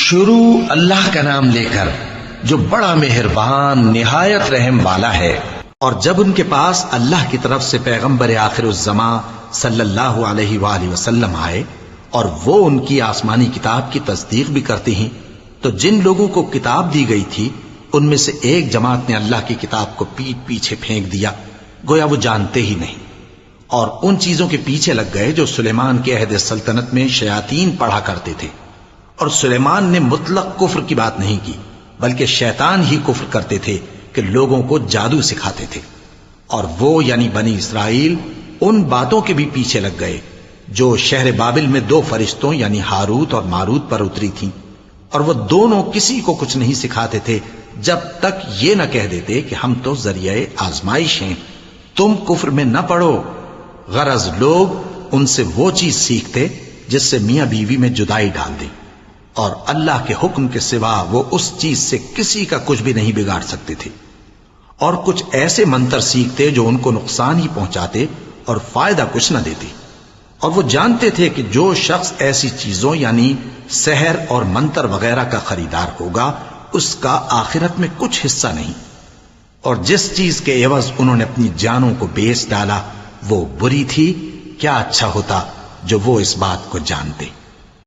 شروع اللہ کا نام لے کر جو بڑا مہربان نہایت رحم والا ہے۔ اور جب ان کے پاس اللہ کی طرف سے پیغمبر آخر الزماں صلی اللہ علیہ وآلہ وسلم آئے اور وہ ان کی آسمانی کتاب کی تصدیق بھی کرتے ہیں، تو جن لوگوں کو کتاب دی گئی تھی ان میں سے ایک جماعت نے اللہ کی کتاب کو پیٹ پیچھے پھینک دیا، گویا وہ جانتے ہی نہیں، اور ان چیزوں کے پیچھے لگ گئے جو سلیمان کے عہد سلطنت میں شیاطین پڑھا کرتے تھے۔ اور سلیمان نے مطلق کفر کی بات نہیں کی، بلکہ شیطان ہی کفر کرتے تھے کہ لوگوں کو جادو سکھاتے تھے۔ اور وہ یعنی بنی اسرائیل ان باتوں کے بھی پیچھے لگ گئے جو شہر بابل میں دو فرشتوں یعنی ہاروت اور ماروت پر اتری تھیں، اور وہ دونوں کسی کو کچھ نہیں سکھاتے تھے جب تک یہ نہ کہہ دیتے کہ ہم تو ذریعہ آزمائش ہیں، تم کفر میں نہ پڑو۔ غرض لوگ ان سے وہ چیز سیکھتے جس سے میاں بیوی میں جدائی ڈال دیں، اور اللہ کے حکم کے سوا وہ اس چیز سے کسی کا کچھ بھی نہیں بگاڑ سکتے تھے۔ اور کچھ ایسے منتر سیکھتے جو ان کو نقصان ہی پہنچاتے اور فائدہ کچھ نہ دیتے، اور وہ جانتے تھے کہ جو شخص ایسی چیزوں یعنی سحر اور منتر وغیرہ کا خریدار ہوگا اس کا آخرت میں کچھ حصہ نہیں، اور جس چیز کے عوض انہوں نے اپنی جانوں کو بیچ ڈالا وہ بری تھی، کیا اچھا ہوتا جو وہ اس بات کو جانتے۔